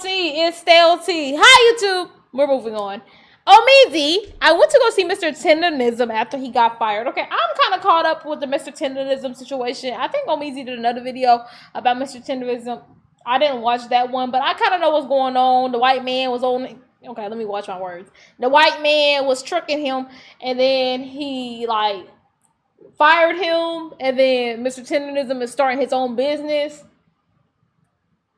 tea. It's stale tea. Hi, YouTube. We're moving on. Omizi, I went to go see Mr. Tendernism after he got fired. Okay, I'm kind of caught up with the Mr. Tendernism situation. I think Omizi did another video about Mr. Tendernism. I didn't watch that one, but I kind of know what's going on. The white man was on... Okay, let me watch my words. The white man was tricking him, and then he, like, fired him, and then Mr. Tendernism is starting his own business.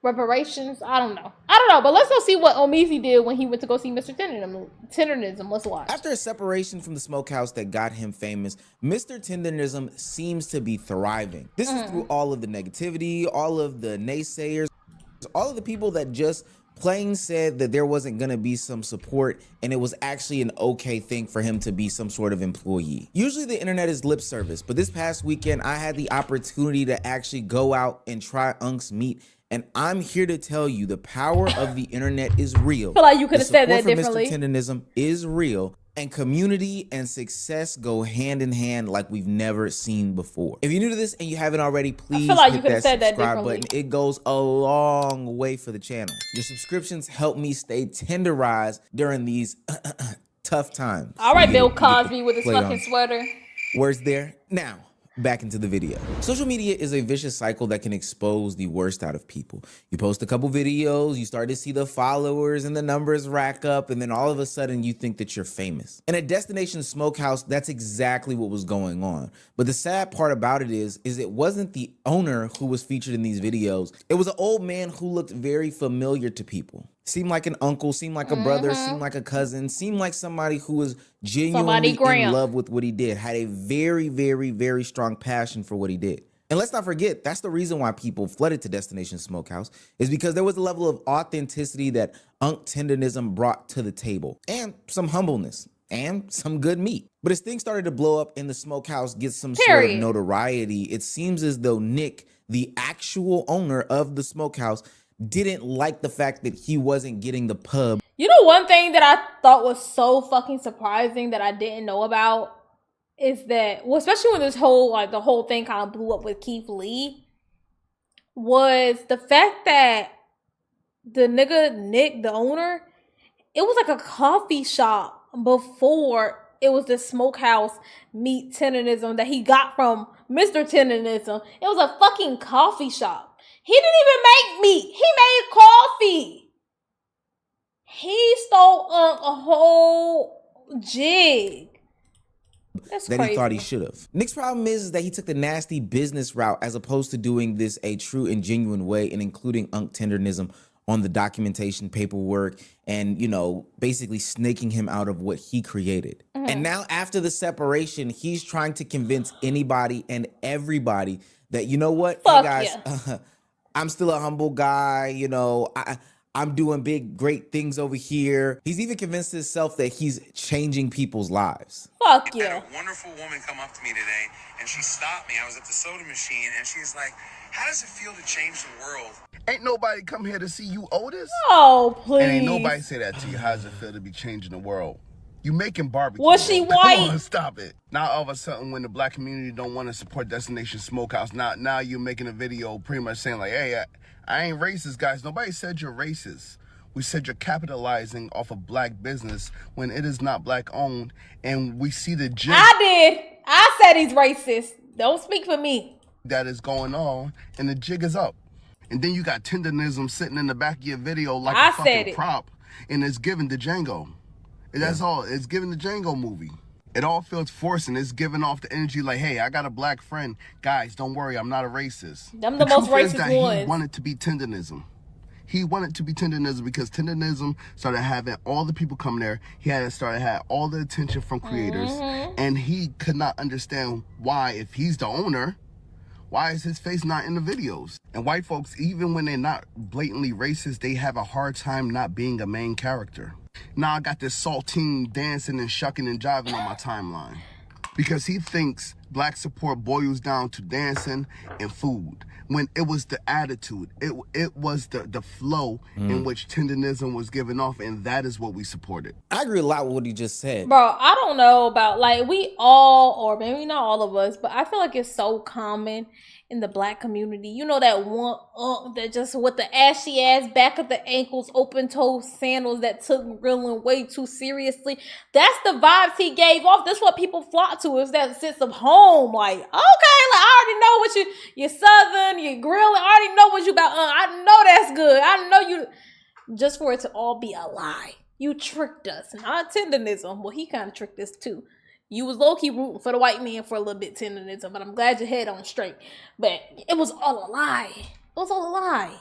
Reparations. I don't know, but let's go see what Omizi did when he went to go see Mr. Tendernism. Let's watch. After a separation from the smokehouse that got him famous, Mr. Tendernism seems to be thriving. This is through all of the negativity, all of the naysayers, all of the people that just plain said that there wasn't gonna be some support and it was actually an okay thing for him to be some sort of employee. Usually the internet is lip service, but this past weekend I had the opportunity to actually go out and try Unk's meat. And I'm here to tell you the power of the internet is real. I feel like you could have said that differently. Mr. Tendernism is real, and community and success go hand in hand like we've never seen before. If you're new to this and you haven't already, please hit that subscribe button. It goes a long way for the channel. Your subscriptions help me stay tenderized during these tough times. All right, Bill Cosby with his fucking sweater. Words there. Now, back into the video. Social media is a vicious cycle that can expose the worst out of people. You post a couple videos, you start to see the followers and the numbers rack up, and then all of a sudden you think that you're famous. And at Destination Smokehouse, that's exactly what was going on. But the sad part about it is it wasn't the owner who was featured in these videos. It was an old man who looked very familiar to people. Seemed like an uncle, seemed like a brother, seemed like a cousin, seemed like somebody who was genuinely in love with what he did, had a very, very, very strong passion for what he did. And let's not forget, that's the reason why people flooded to Destination Smokehouse, is because there was a level of authenticity that Tendernism brought to the table, and some humbleness, and some good meat. But as things started to blow up and the smokehouse gets some sort of notoriety, it seems as though Nick, the actual owner of the smokehouse, didn't like the fact that he wasn't getting the pub. You know, one thing that I thought was so fucking surprising that I didn't know about is that, well, especially when this whole, like, the whole thing kind of blew up with Keith Lee, was the fact that the nigga, Nick, the owner, it was like a coffee shop before it was the smokehouse meat Tendernism that he got from Mr. Tendernism. It was a fucking coffee shop. He didn't even make meat. He made coffee. He stole a whole jig. That's that crazy. He thought he should have. Nick's problem is that he took the nasty business route as opposed to doing this a true and genuine way and including Tendernism on the documentation paperwork and, you know, basically snaking him out of what he created. And now after the separation, he's trying to convince anybody and everybody that, you know what? Fuck hey guys, I'm still a humble guy, you know, I'm doing big, great things over here. He's even convinced himself that he's changing people's lives. Fuck yeah. I had a wonderful woman come up to me today, and she stopped me. I was at the soda machine, and she's like, how does it feel to change the world? Ain't nobody come here to see you, Otis. Oh, please. And ain't nobody say that to you. How does it feel to be changing the world? You making barbecue. Was she white? Come on, stop it. Now all of a sudden when the black community don't want to support Destination Smokehouse, now you're making a video pretty much saying like, hey, I ain't racist, guys. Nobody said you're racist. We said you're capitalizing off of black business when it is not black owned. And we see the jig. I did. I said he's racist. Don't speak for me. That is going on and the jig is up. And then you got Tendernism sitting in the back of your video like a fucking prop, and it's given to Django. That's all. It's giving the Django movie. It all feels forced, and it's giving off the energy like, hey, I got a black friend. Guys, don't worry, I'm not a racist. Them the most racist ones. He wanted to be Tendernism. He wanted to be Tendernism because Tendernism started having all the people come there. He had all the attention from creators, and he could not understand why, if he's the owner, why is his face not in the videos? And white folks, even when they're not blatantly racist, they have a hard time not being a main character. Now I got this saltine dancing and shucking and jiving on my timeline because he thinks black support boils down to dancing and food. When it was the attitude, it was the flow in which Tendernism was given off, and that is what we supported. I agree a lot with what he just said. Bro, I don't know about, like, we all, or maybe not all of us, but I feel like it's so common in the black community. You know that one that just with the ashy ass back of the ankles, open toe sandals that took grilling way too seriously. That's the vibes he gave off. That's what people flock to, is that sense of home. Like, okay, like I already know what you're southern, you're grilling. I already know what you about. I know that's good. I know you, just for it to all be a lie. You tricked us. Not Tendernism. Well, he kind of tricked us too. You was low-key rooting for the white man for a little bit, Tendernism, but I'm glad your head on straight. But it was all a lie. It was all a lie.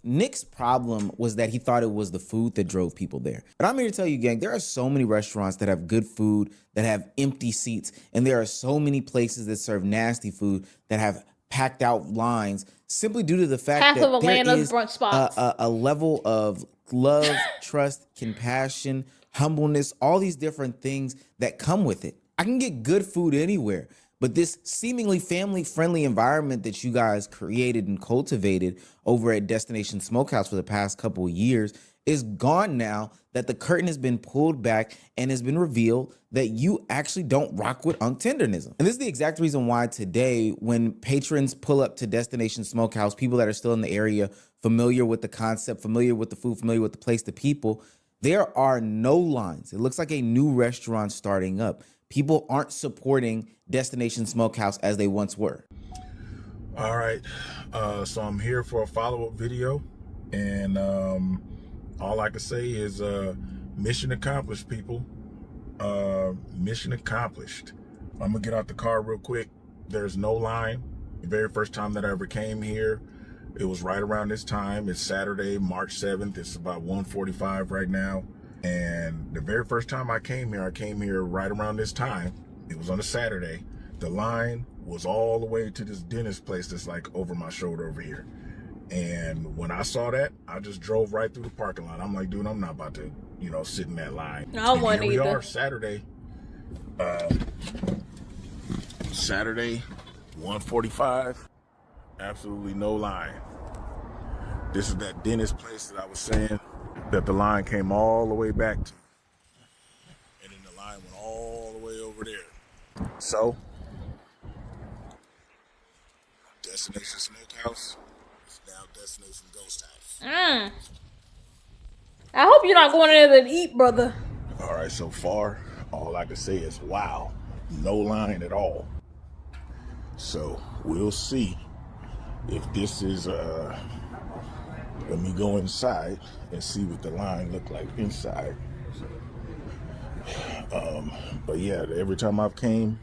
Nick's problem was that he thought it was the food that drove people there. But I'm here to tell you, gang, there are so many restaurants that have good food, that have empty seats, and there are so many places that serve nasty food that have packed out lines simply due to the fact Half that of there Atlanta's is brunch spots. a level of love, trust, compassion, humbleness, all these different things that come with it. I can get good food anywhere, but this seemingly family-friendly environment that you guys created and cultivated over at Destination Smokehouse for the past couple of years is gone now that the curtain has been pulled back and has been revealed that you actually don't rock with Tendernism. And this is the exact reason why today, when patrons pull up to Destination Smokehouse, people that are still in the area, familiar with the concept, familiar with the food, familiar with the place, the people, there are no lines. It looks like a new restaurant starting up. People aren't supporting Destination Smokehouse as they once were. All right, so I'm here for a follow-up video, and all I can say is mission accomplished, people. Mission accomplished. I'm gonna get out the car real quick. There's no line. The very first time that I ever came here, it was right around this time. It's Saturday, March 7th. It's about 1:45 right now. And the very first time I came here right around this time. It was on a Saturday. The line was all the way to this dentist place that's like over my shoulder over here. And when I saw that, I just drove right through the parking lot. I'm like, dude, I'm not about to, sit in that line. I wouldn't here we either. are, Saturday. Saturday, 1:45. Absolutely no line. This is that dentist place that I was saying that the line came all the way back to. And then the line went all the way over there. So, Destination Smokehouse is now Destination Ghost House. I hope you're not going in there to eat, brother. All right, so far, all I can say is, wow, no line at all. So, we'll see if this is, let me go inside and see what the line look like inside. But yeah, every time I've came,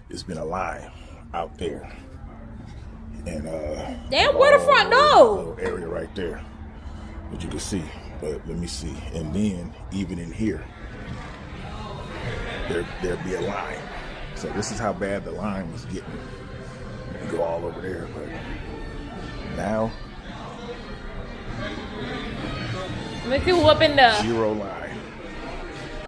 it's been a line out there. And Damn, where the front door? little area right there that you can see. But let me see. And then even in here, there'd be a line. So this is how bad the line was getting. You can go all over there, but now Let me see who up in there. zero line.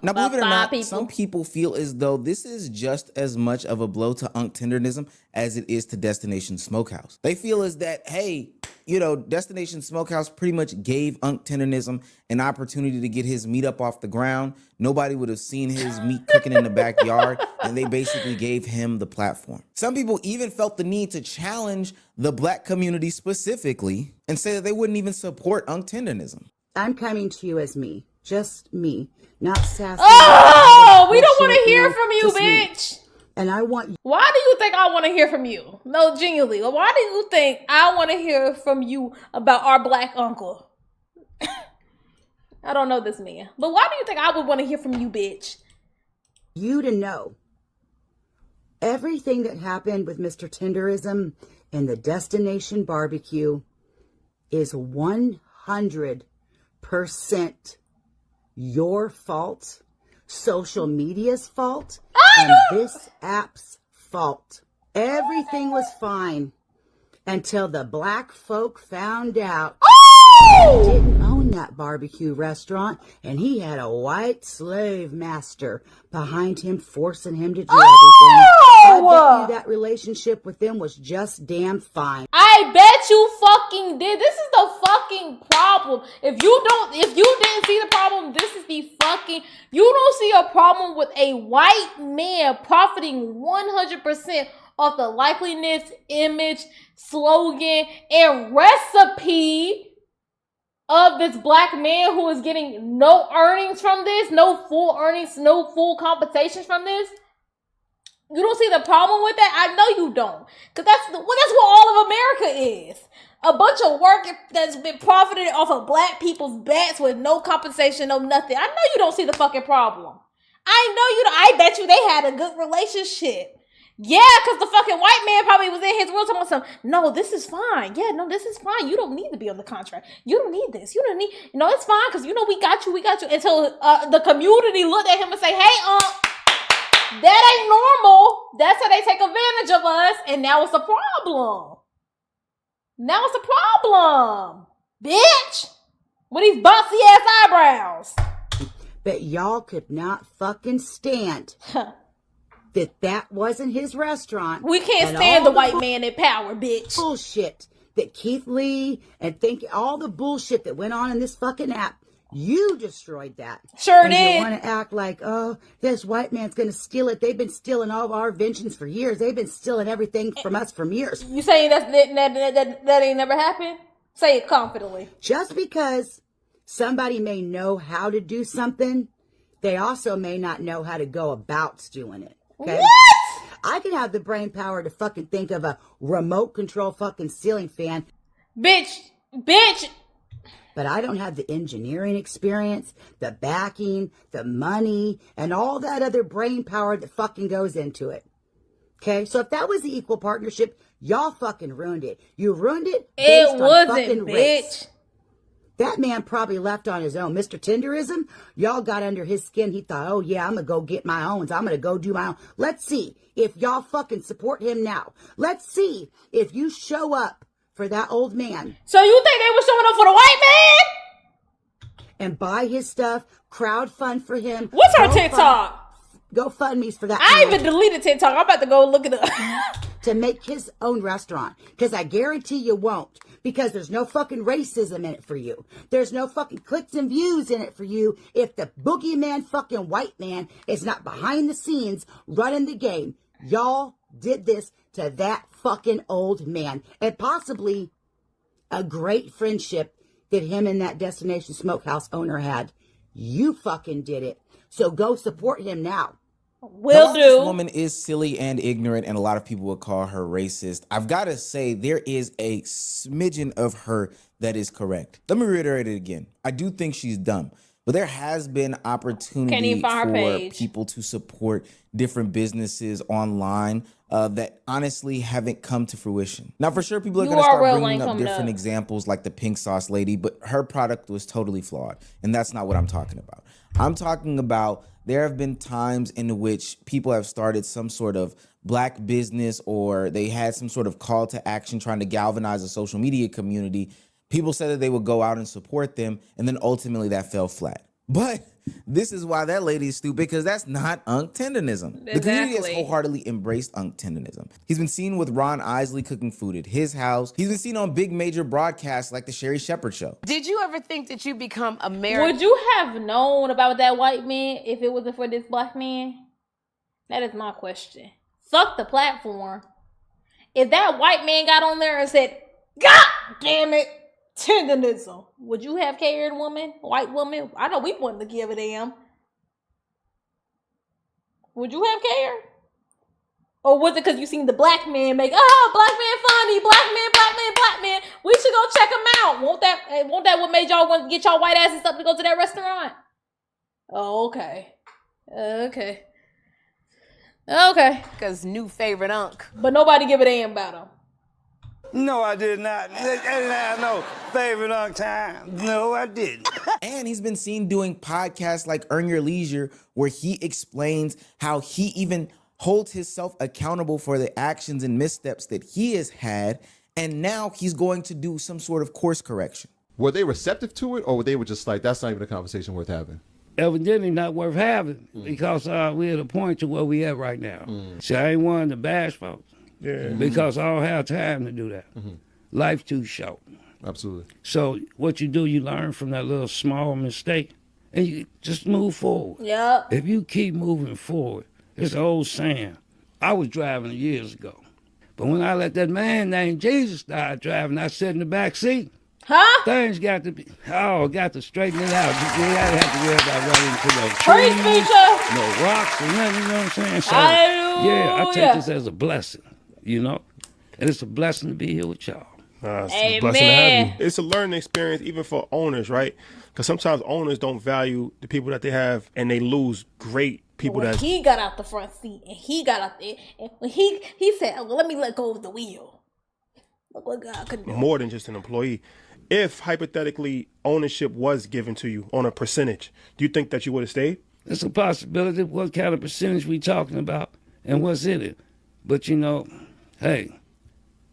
Now, believe it or Five not, people. some people feel as though this is just as much of a blow to Tendernism as it is to Destination Smokehouse. They feel as that, hey, Destination Smokehouse pretty much gave Tendernism an opportunity to get his meat up off the ground. Nobody would have seen his meat cooking in the backyard, and they basically gave him the platform. Some people even felt the need to challenge the black community specifically and say that they wouldn't even support Tendernism. I'm coming to you as me. Just me. Not sassy. Oh, we don't want to bullshit, hear no, from you, just me. bitch. And I want Why do you think I want to hear from you? No, genuinely. Why do you think I want to hear from you about our black uncle? I don't know this man. But why do you think I would want to hear from you, bitch? you to know everything that happened with Mr. Tenderism and the Destination Barbecue is 100% your fault, social media's fault, and this app's fault. Everything was fine until the black folk found out He didn't own that barbecue restaurant, and he had a white slave master behind him, forcing him to do everything. I bet you that relationship with them was just damn fine. I bet you fucking did. This is the fucking problem. If you didn't see the problem, this is the fucking, you don't see a problem with a white man profiting 100% off the likeliness, image, slogan, and recipe of this black man who is getting no earnings from this, no full earnings, no full compensation from this. You don't see the problem with that? I know you don't. Because that's what all of America is. A bunch of work that's been profited off of black people's backs with no compensation, no nothing. I know you don't see the fucking problem. I know you don't. I bet you they had a good relationship. Yeah, because the fucking white man probably was in his room talking about something. No, this is fine. Yeah, no, this is fine. You don't need to be on the contract. You don't need this. You don't need, it's fine because, we got you. Until the community looked at him and say, hey, that ain't normal. That's how they take advantage of us. And now it's a problem. Bitch. With these bouncy ass eyebrows. But y'all could not fucking stand that wasn't his restaurant. We can't stand the white man in power, bitch. Bullshit that Keith Lee and all the bullshit that went on in this fucking app. You destroyed that. Sure and did. You want to act like, this white man's going to steal it. They've been stealing all of our inventions for years. They've been stealing everything from us for years. You saying that ain't never happened? Say it confidently. Just because somebody may know how to do something, they also may not know how to go about doing it. Okay? What? I can have the brain power to fucking think of a remote control fucking ceiling fan. Bitch. But I don't have the engineering experience, the backing, the money, and all that other brain power that fucking goes into it. Okay? So if that was the equal partnership, y'all fucking ruined it. You ruined it based on fucking race. That man probably left on his own. Mr. Tenderism, y'all got under his skin. He thought, oh yeah, I'm going to go get my own. I'm going to go do my own. Let's see if y'all fucking support him now. Let's see if you show up for that old man. So you think they were showing up for the white man? And buy his stuff, crowdfund for him. What's her TikTok? GoFundMe's for that. I even deleted TikTok. I'm about to go look it up. To make his own restaurant. Because I guarantee you won't. Because there's no fucking racism in it for you. There's no fucking clicks and views in it for you if the boogeyman fucking white man is not behind the scenes running the game. Y'all did this to that fucking old man. And possibly a great friendship that him and that Destination Smokehouse owner had. You fucking did it. So go support him now. Will do. This woman is silly and ignorant, and a lot of people would call her racist. I've got to say, there is a smidgen of her that is correct. Let me reiterate it again. I do think she's dumb, but there has been opportunity for people to support different businesses online that honestly haven't come to fruition. Now, for sure, people are going to start bringing up different examples like the pink sauce lady, but her product was totally flawed, and that's not what I'm talking about. I'm talking about there have been times in which people have started some sort of black business or they had some sort of call to action trying to galvanize a social media community. People said that they would go out and support them, and then ultimately that fell flat. But this is why that lady is stupid, because that's not Tendernism. Exactly. The community has wholeheartedly embraced Tendernism. He's been seen with Ron Isley cooking food at his house. He's been seen on big major broadcasts like the Sherry Shepherd Show. Did you ever think that you become American? Would you have known about that white man if it wasn't for this black man? That is my question. Fuck the platform. If that white man got on there and said, God damn it, Tendernism, would you have cared, woman? White woman? I know we wouldn't have give a damn. Would you have cared? Or was it because you seen the black man make, black man funny, black man. We should go check him out. Won't that what made y'all want to get y'all white asses up to go to that restaurant? Oh, okay. Okay. Because new favorite unk. But nobody give a damn about him. No, I did not. No, favorite unk time. No, I didn't. And he's been seen doing podcasts like Earn Your Leisure, where he explains how he even holds himself accountable for the actions and missteps that he has had, and now he's going to do some sort of course correction. were they receptive to it, or were they just like, that's not even a conversation worth having? Evidently not worth having because we're at a point to where we at right now. See, I ain't one to bash folks because I don't have time to do that. Life's too short. Absolutely. So what you do, you learn from that little small mistake and you just move forward. Yep. If you keep moving forward, it's an old saying. I was driving years ago, but when I let that man named Jesus start driving, I sat in the back seat. Huh? Things got to straighten it out. You ain't have to worry about running into no Praise trees, preacher. no rocks or nothing, you know what I'm saying? So, Hallelujah. yeah, I take this as a blessing, you know? And it's a blessing to be here with y'all. It's a blessing to have you. It's a learning experience even for owners, right? Because sometimes owners don't value the people that they have and they lose great people that he got out the front seat and he got out there and when he said, well, let me let go of the wheel. Look what God could do. More than just an employee. If hypothetically ownership was given to you on a percentage, do you think that you would have stayed? It's a possibility. What kind of percentage we talking about and what's in it? But you know, hey,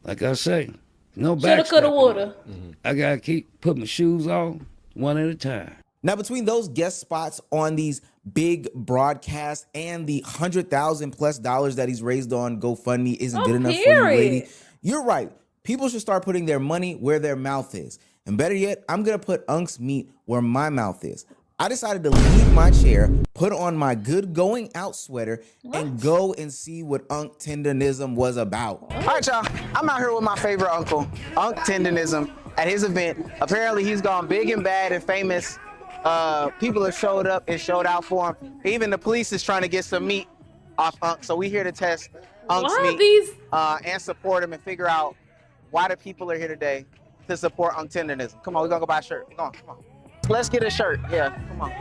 like I say, no backstabbing. Shoulda, coulda, woulda. I gotta keep putting my shoes on one at a time. Now, between those guest spots on these big broadcasts and the $100,000+ that he's raised on GoFundMe isn't good enough for you, lady. You're right. People should start putting their money where their mouth is. And better yet, I'm going to put Unk's meat where my mouth is. I decided to leave my chair, put on my good going out sweater, and go and see what Unk Tendernism was about. All right, y'all. I'm out here with my favorite uncle, Unk Tendernism, at his event. Apparently, he's gone big and bad and famous. People have showed up and showed out for him. Even the police is trying to get some meat off Unk. So we here to test Unk's meat and support him and figure out why the people are here today to support Unk Tendernism. Come on, we're gonna go buy a shirt. Come on. Let's get a shirt. Yeah, come on.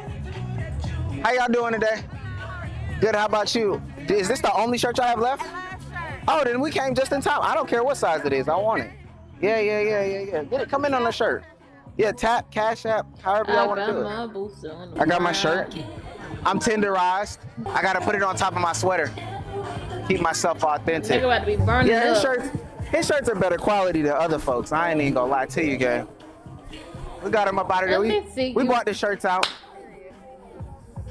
How y'all doing today? Good, how about you? Is this the only shirt y'all have left? Oh, then we came just in time. I don't care what size it is, I want it. Yeah. Get it, come in on the shirt. Yeah, tap, cash app, however y'all want to do it. I got my shirt. I'm tenderized. I gotta put it on top of my sweater. Keep myself authentic. Nigga about to be burning up. His shirts are better quality than other folks. I ain't even gonna lie to you, gang. We got him up out of there. We bought the shirts out.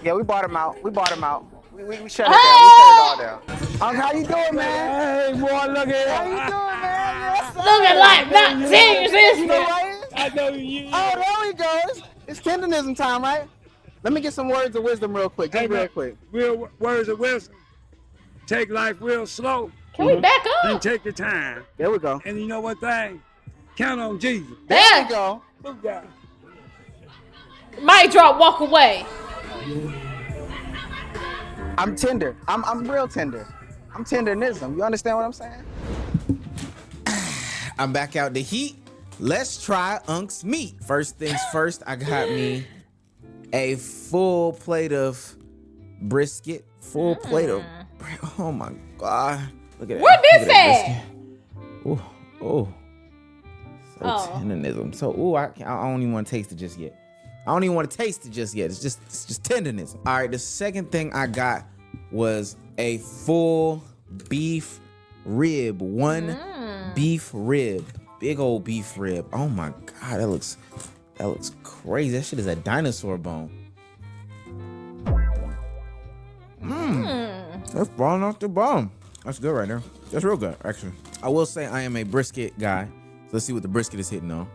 Yeah, we bought them out. We shut it down. We shut it all down. How you doing, man? Hey, boy, look at How you doing, man? Looking like not serious. You know what? I know you. Oh, there we go. It's tendernism time, right? Let me get some words of wisdom real quick. Just real quick. Real words of wisdom. Take life real slow. Can we back up? And take your time. There we go. And you know one thing? Count on Jesus. There we go. Mic drop, walk away. I'm tender. I'm real tender. I'm tendernism. You understand what I'm saying? I'm back out the heat. Let's try Unk's meat. First things first, I got me a full plate of brisket. Full plate of, oh my God. Look at that. What this at? Oh. So tendernism. So, I don't even want to taste it just yet. It's just tendernism. All right, the second thing I got was a full beef rib. One beef rib. Big old beef rib. Oh my God, that looks crazy. That shit is a dinosaur bone. That's falling off the bone. That's good right there. That's real good, actually. I will say I am a brisket guy. So let's see what the brisket is hitting on.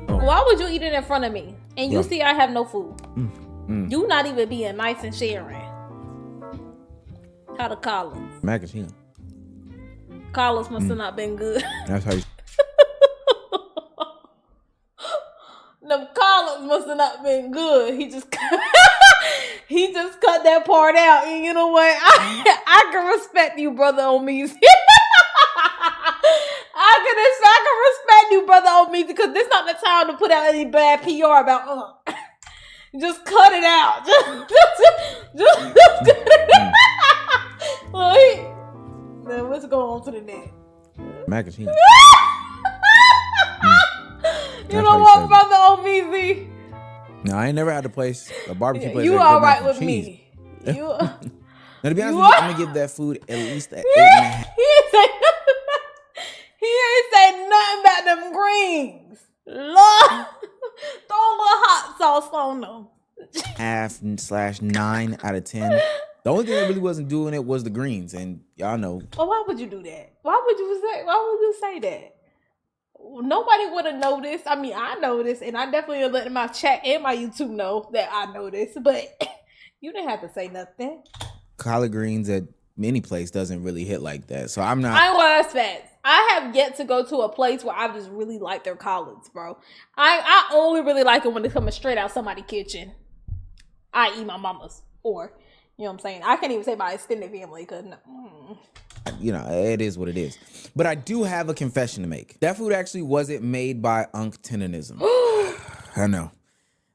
Why would you eat it in front of me? And you see I have no food. You not even being nice and sharing. How the Collins? Mac and cheese. Collins must have not been good. That's how you... The Collins must have not been good. He just cut that part out. And you know what? I can respect you, brother Omeezy. I can respect you, brother Omeezy, because this not the time to put out any bad PR about just cut it out. Just cut it out. Then let's go on to the next. Mac and cheese. You know what, brother Omeezy? No, I ain't never had a barbecue place. You all right with me? Now, to be honest with you, I'm gonna give that food at least an 8.5. He ain't say nothing greens. Lord, throw a little hot sauce on them. 8.5/9 out of 10. The only thing that really wasn't doing it was the greens, and y'all know. Well, why would you do that? Why would you say that? Nobody would have noticed. I mean, I noticed, and I definitely let my chat and my YouTube know that I noticed, but you didn't have to say nothing. Collard greens at any place doesn't really hit like that, so I'm not. I ain't gonna ask facts. I have yet to go to a place where I just really like their collards, bro. I only really like it when it's coming straight out somebody's kitchen, i.e. my mama's, or, you know what I'm saying? I can't even say my extended family, because You know, it is what it is. But I do have a confession to make. That food actually wasn't made by Tendernism. I know.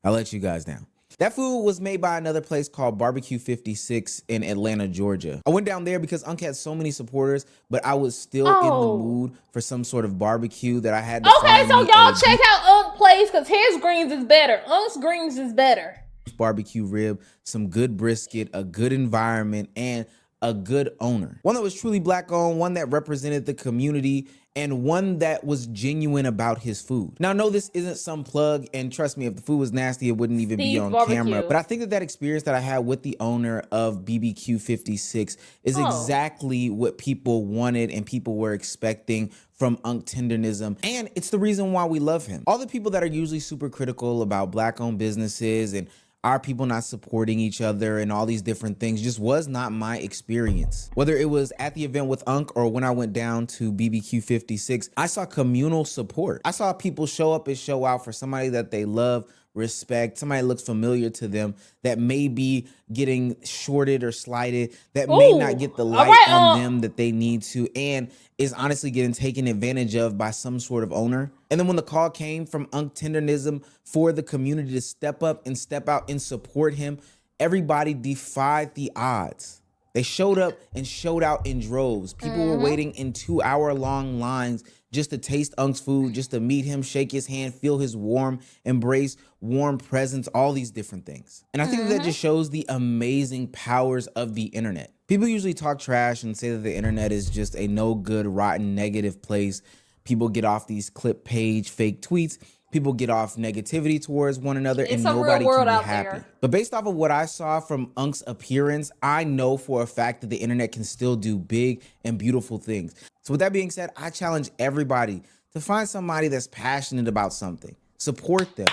I'll let you guys down. That food was made by another place called Barbecue 56 in Atlanta, Georgia. I went down there because Unc had so many supporters, but I was still in the mood for some sort of barbecue that I had to Okay, so y'all check out Unc place, because his greens is better. Unc's greens is better. Barbecue rib, some good brisket, a good environment, and a good owner. One that was truly black owned, one that represented the community, and one that was genuine about his food. Now, no, this isn't some plug, and trust me, if the food was nasty, it wouldn't even be on camera. But I think that experience that I had with the owner of BBQ 56 is exactly what people wanted and people were expecting from Tendernism, and it's the reason why we love him. All the people that are usually super critical about black-owned businesses and our people not supporting each other and all these different things just was not my experience. Whether it was at the event with Unc or when I went down to BBQ 56, I saw communal support. I saw people show up and show out for somebody that they love, respect, somebody that looks familiar to them, that may be getting shorted or slighted, that may not get the light on them that they need to, and is honestly getting taken advantage of by some sort of owner. And then when the call came from Tendernism for the community to step up and step out and support him, everybody defied the odds. They showed up and showed out in droves. People were waiting in 2-hour-long lines just to taste Unc's food, just to meet him, shake his hand, feel his warm embrace, warm presence, all these different things. And I think that just shows the amazing powers of the internet. People usually talk trash and say that the internet is just a no good, rotten, negative place. People get off these clip page fake tweets. People get off negativity towards one another, and nobody can be happy. But based off of what I saw from Unc's appearance, I know for a fact that the internet can still do big and beautiful things. So with that being said, I challenge everybody to find somebody that's passionate about something. Support them,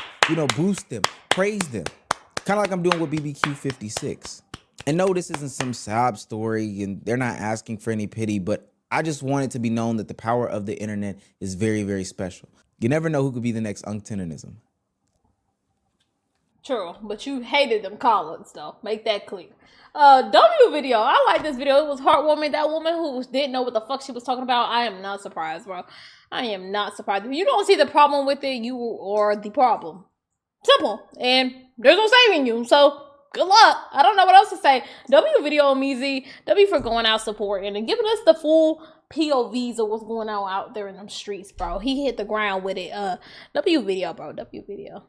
boost them, praise them. Kind of like I'm doing with BBQ 56. And no, this isn't some sob story, and they're not asking for any pity, but I just want it to be known that the power of the internet is very, very special. You never know who could be the next Tendernism. True, but you hated them collards, though. Make that clear. W video. I like this video. It was heartwarming. That woman who didn't know what the fuck she was talking about, I am not surprised, bro. I am not surprised. If you don't see the problem with it, you are the problem. Simple. And there's no saving you, so good luck. I don't know what else to say. W video on Meezy. W for going out supporting and giving us the full POVs of what's going on out there in them streets, bro. He hit the ground with it. W video, bro. W video.